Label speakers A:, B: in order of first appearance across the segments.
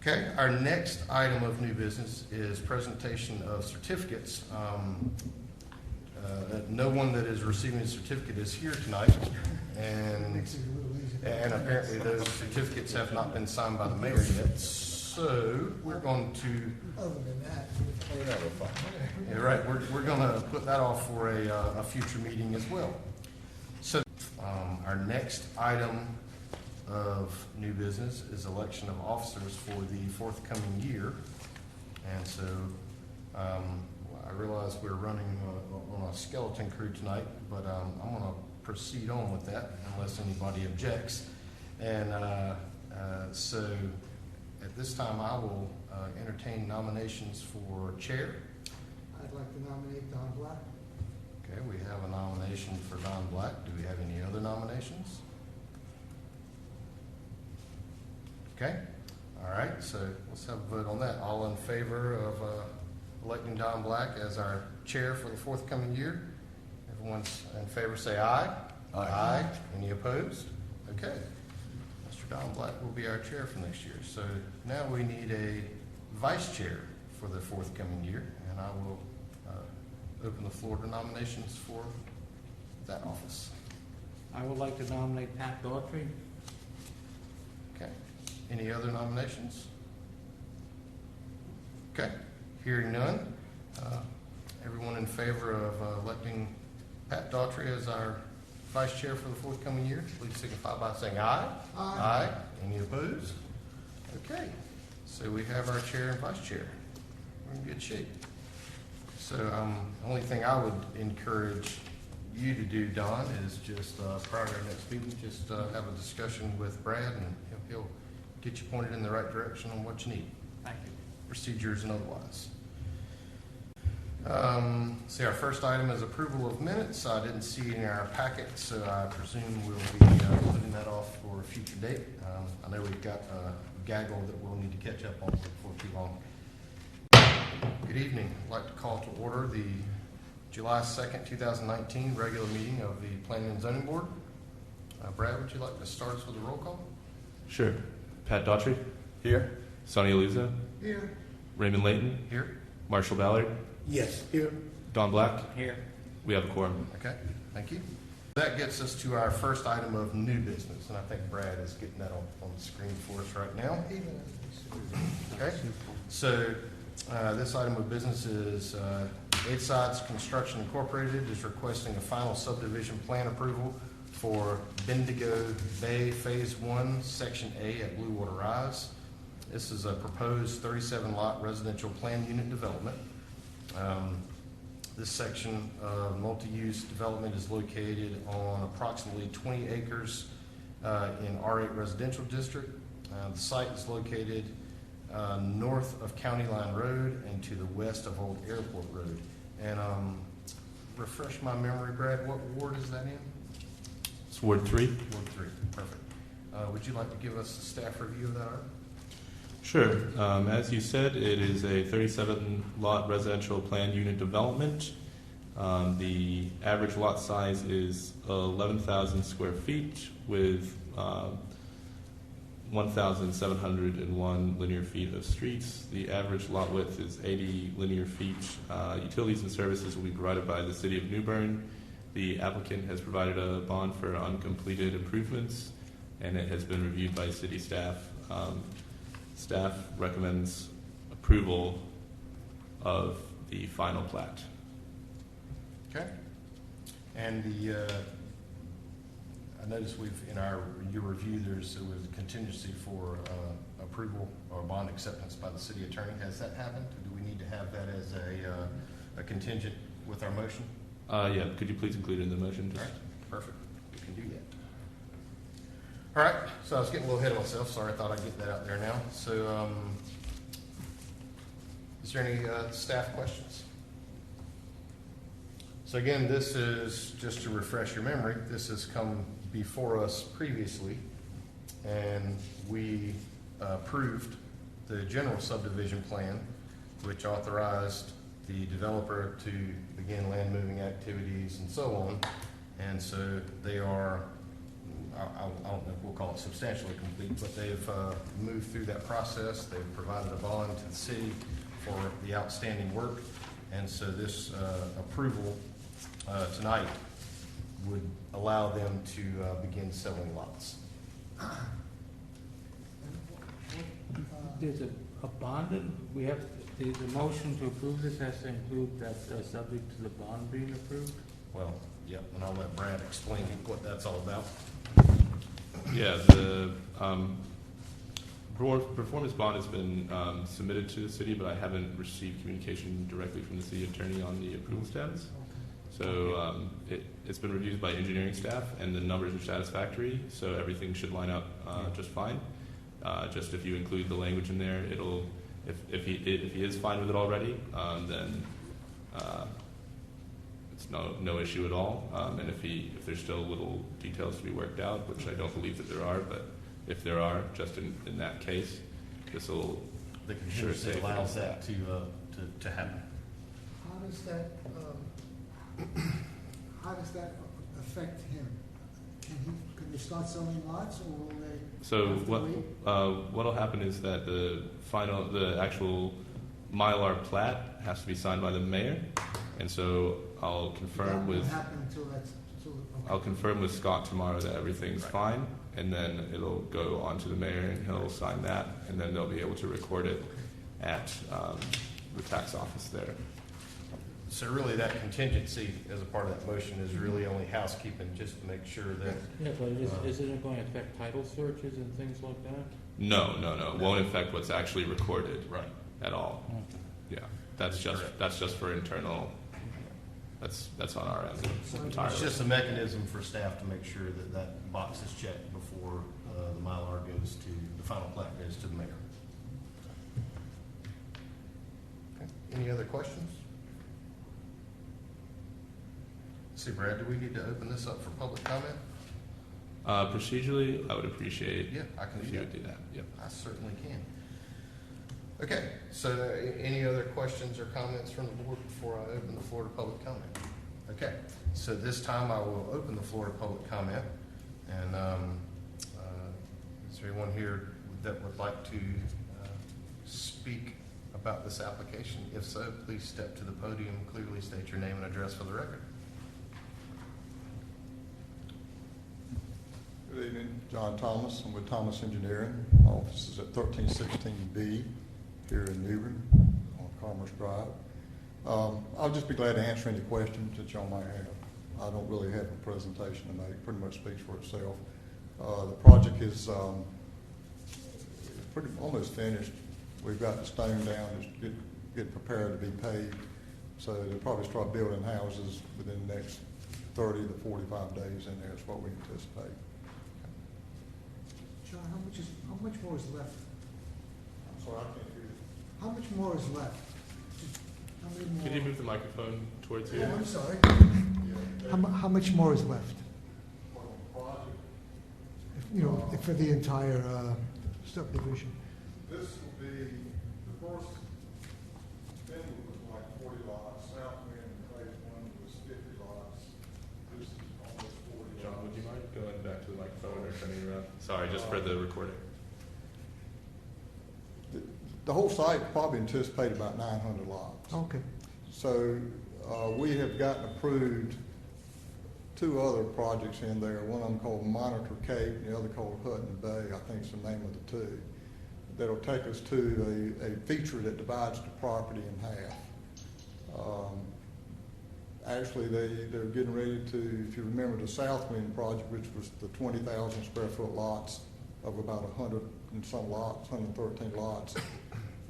A: Okay, our next item of new business is presentation of certificates. No one that is receiving a certificate is here tonight, and apparently those certificates have not been signed by the mayor yet. So we're going to.
B: Other than that,
A: Yeah, right. We're going to put that off for a future meeting as well. So our next item of new business is election of officers for the forthcoming year, and so I realize we're running on a skeleton crew tonight, but I'm going to proceed on with that unless anybody objects. And so at this time, I will entertain nominations for chair.
B: I'd like to nominate Don Black.
A: Okay, we have a nomination for Don Black. Do we have any other nominations? Okay, all right, so let's have a vote on that. All in favor of electing Don Black as our chair for the forthcoming year? Everyone's in favor, say aye.
C: Aye.
A: Aye. Any opposed? Okay. Mr. Don Black will be our chair for next year. So now we need a vice chair for the forthcoming year, and I will open the floor to nominations for that office.
D: I would like to nominate Pat Daughtry.
A: Okay. Any other nominations? Okay. Hearing none. Everyone in favor of electing Pat Daughtry as our vice chair for the forthcoming year, please signify by saying aye.
B: Aye.
A: Aye. Any opposed? Okay. So we have our chair and vice chair. We're in good shape. So the only thing I would encourage you to do, Don, is just prior to our next meeting, just have a discussion with Brad, and he'll get you pointed in the right direction on what you need,
D: Thank you.
A: procedures and otherwise. See, our first item is approval of minutes. I didn't see it in our packet, so I presume we'll be putting that off for a future date. I know we've got a gaggle that we'll need to catch up on before too long. Good evening. I'd like to call to order the July 2nd, 2019 regular meeting of the Planning and Zoning Board. Brad, would you like to start us with a roll call?
E: Sure. Pat Daughtry. Here. Sonny Aluza.
B: Here.
E: Raymond Layton.
A: Here.
E: Marshall Ballard.
B: Yes. Here.
E: Don Black.
D: Here.
E: We have a quorum.
A: Okay, thank you. That gets us to our first item of new business, and I think Brad is getting that on the screen for us right now. Okay, so this item of business is Sydes Construction Incorporated is requesting a final subdivision plan approval for Bendigo Bay Phase 1, Section A at Bluewater Rise. This is a proposed 37-lot residential plan unit development. This section of multi-use development is located on approximately 20 acres in R8 Residential District. The site is located north of County Line Road and to the west of Old Airport Road. And refresh my memory, Brad, what ward is that in?
E: It's Ward 3.
A: Ward 3, perfect. Would you like to give us a staff review of that, Art?
E: Sure. As you said, it is a 37-lot residential planned unit development. The average lot size is 11,000 square feet with 1,701 linear feet of streets. The average lot width is 80 linear feet. Utilities and services will be provided by the City of New Bern. The applicant has provided a bond for uncompleted improvements, and it has been reviewed by city staff. Staff recommends approval of the final plat.
A: Okay. And I noticed in your review, there was a contingency for approval or bond acceptance by the city attorney. Has that happened? Do we need to have that as a contingent with our motion?
E: Yeah, could you please include it in the motion?
A: All right, perfect. We can do that. All right, so I was getting a little ahead of myself. Sorry, I thought I'd get that out there now. So is there any staff questions? So again, this is, just to refresh your memory, this has come before us previously, and we approved the general subdivision plan, which authorized the developer to begin land moving activities and so on. And so they are I don't know if we'll call it substantially complete, but they've moved through that process. They've provided a bond to the city for the outstanding work. And so this approval tonight would allow them to begin selling lots.
D: There's a bond, we have, the motion to approve this has to include that subject to the bond being approved?
A: Well, yep, and I'll let Brad explain what that's all about.
E: Yeah, the performance bond has been submitted to the city, but I haven't received communication directly from the city attorney on the approval status. So it's been reviewed by engineering staff, and the numbers are satisfactory, so everything should line up just fine. Just if you include the language in there, it'll, if he is fine with it already, then it's no issue at all. And if there's still little details to be worked out, which I don't believe that there are, but if there are, just in that case, this will
A: The contingency allows that to happen.
B: How does that affect him? Can they start selling lots, or will they?
E: So
B: have to wait?
E: what'll happen is that the actual Mylar plat has to be signed by the mayor, and so I'll confirm
B: That won't
E: with
B: happen until okay.
E: I'll confirm with Scott tomorrow that everything's
A: Right.
E: fine, and then it'll go on to the mayor, and he'll sign that, and then they'll be able to record it at the tax office there.
A: So really, that contingency as a part of that motion is really only housekeeping, just to make sure that,
D: Yeah, but isn't it going to affect title searches and things like that?
E: No, it won't affect what's actually recorded
A: right,
E: at all. Yeah, that's just for internal. That's on our end entirely.
A: it's just a mechanism for staff to make sure that that box is checked before the Mylar goes to, the final plat goes to the mayor. Okay. Any other questions? See, Brad, do we need to open this up for public comment?
E: Procedurally, I would appreciate
A: Yeah, I can
E: if
A: do
E: you
A: that.
E: would do that. Yep.
A: I certainly can. Okay, so any other questions or comments from the board before I open the floor to public comment? Okay, so this time I will open the floor to public comment. And is there anyone here that would like to speak about this application? If so, please step to the podium, clearly state your name and address for the record.
C: Good evening, John Thomas. I'm with Thomas Engineering. My office is at 1316B here in New Bern on Commerce Drive. I'll just be glad to answer any questions that y'all might have. I don't really have a presentation to make. It pretty much speaks for itself. The project is pretty almost finished. We've got the stone down, just get prepared to be paved. So they'll probably start building houses within the next 30 to 45 days in there is what we anticipate.
B: John, how much more is left?
C: I'm sorry, I can't hear you.
B: How much more is left? How many more?
E: Could you move the microphone towards
B: Oh,
E: you?
B: I'm sorry.
C: Yeah,
B: How much more is left?
C: for the project,
B: You know, for the entire subdivision?
C: this will be, the first Bendigo was like 40 lots, Southwind phase 1 was 50 lots. This is almost 40
E: John,
C: lots.
E: would you mind going back to the microphone or turning around? Sorry, just for the recording.
C: The whole site probably anticipated about 900 lots.
B: Okay.
C: So we have gotten approved two other projects in there, one of them called Monitor Cape and the other called Hutton Bay, I think is the name of the two. That'll take us to a feature that divides the property in half. Actually, they're getting ready to, if you remember the Southwind project, which was the 20,000 square foot lots of about 100 and some lots, 113 lots.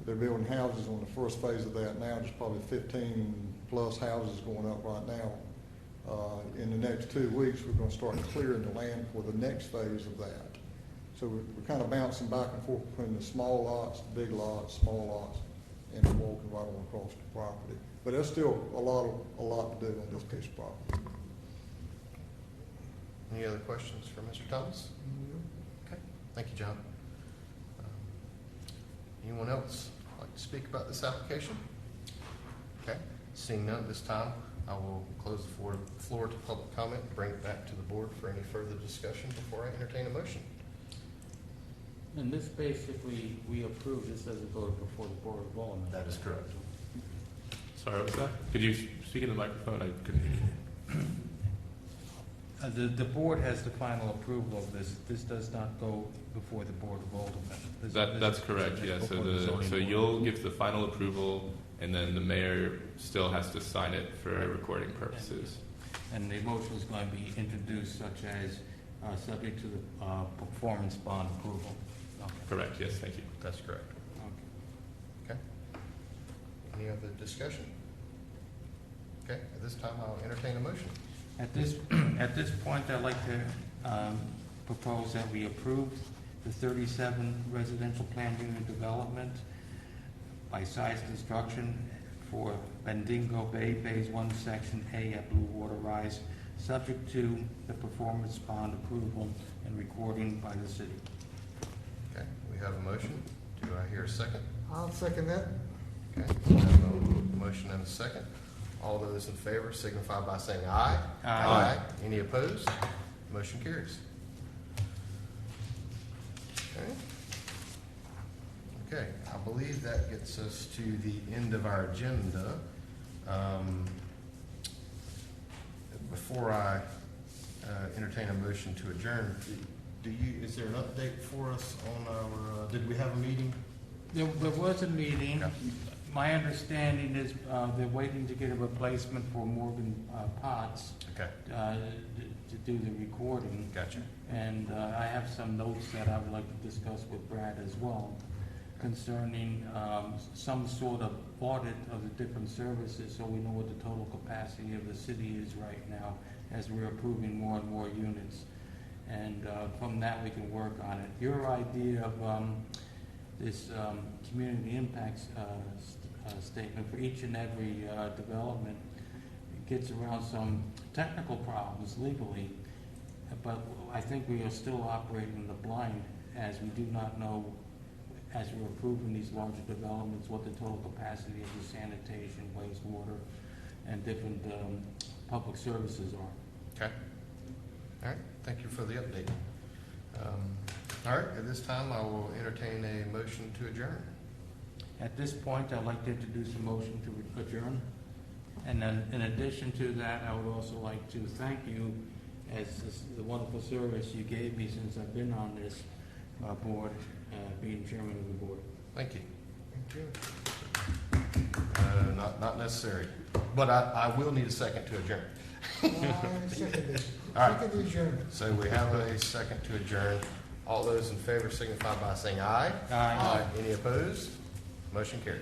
C: They're building houses on the first phase of that now. There's probably 15 plus houses going up right now. In the next 2 weeks, we're going to start clearing the land for the next phase of that. So we're kind of bouncing back and forth between the small lots, big lots, small lots, and we're walking right on across the property. But there's still a lot to do on this piece of property.
A: Any other questions for Mr. Thomas? Okay, thank you, John. Anyone else like to speak about this application? Okay, seeing none this time, I will close the floor to public comment, bring it back to the board for any further discussion before I entertain a motion.
D: And this basically, we approve, this doesn't go before the Board of Aldermen.
A: That is correct.
E: Sorry, what was that? Could you speak in the microphone? I couldn't hear you.
D: The board has the final approval of this. This does not go before the Board of Aldermen.
E: That's correct, yeah.
D: Before the zoning
E: So
D: board.
E: you'll give the final approval, and then the mayor still has to sign it for recording purposes.
D: And the motion is going to be introduced such as, subject to the performance bond approval. Okay.
E: Correct, yes, thank you.
A: That's correct.
D: Okay.
A: Okay. Any other discussion? Okay, at this time, I'll entertain a motion.
D: At this point, I'd like to propose that we approve the 37 residential planned unit development by Sydes Construction for Bendigo Bay Phase 1, Section A at Bluewater Rise, subject to the performance bond approval and recording by the city.
A: Okay, we have a motion. Do I hear a second?
B: I'll second that.
A: Okay, we have a motion and a second. All those in favor signify by saying aye.
D: Aye.
A: Any opposed? Motion carries. Okay. Okay, I believe that gets us to the end of our agenda. Before I entertain a motion to adjourn, is there an update for us on our, did we have a meeting?
D: There was a meeting.
A: Okay.
D: My understanding is they're waiting to get a replacement for Morgan Potts
A: Okay,
D: to do the recording.
A: gotcha.
D: And I have some notes that I would like to discuss with Brad as well concerning some sort of audit of the different services so we know what the total capacity of the city is right now as we're approving more and more units. And from that, we can work on it. Your idea of this community impacts statement for each and every development gets around some technical problems legally, but I think we are still operating in the blind as we do not know, as we're approving these larger developments, what the total capacity of the sanitation, wastewater, and different public services are.
A: Okay. All right, thank you for the update. All right, at this time, I will entertain a motion to adjourn.
D: At this point, I'd like to introduce a motion to adjourn. And then in addition to that, I would also like to thank you as the wonderful service you gave me since I've been on this board, being chairman of the board.
A: Thank you. Not necessary, but I will need a second to adjourn.
B: Second it.
A: All right.
B: Second adjournment.
A: So we have a second to adjourn. All those in favor signify by saying aye.
D: Aye.
A: Any opposed? Motion carries.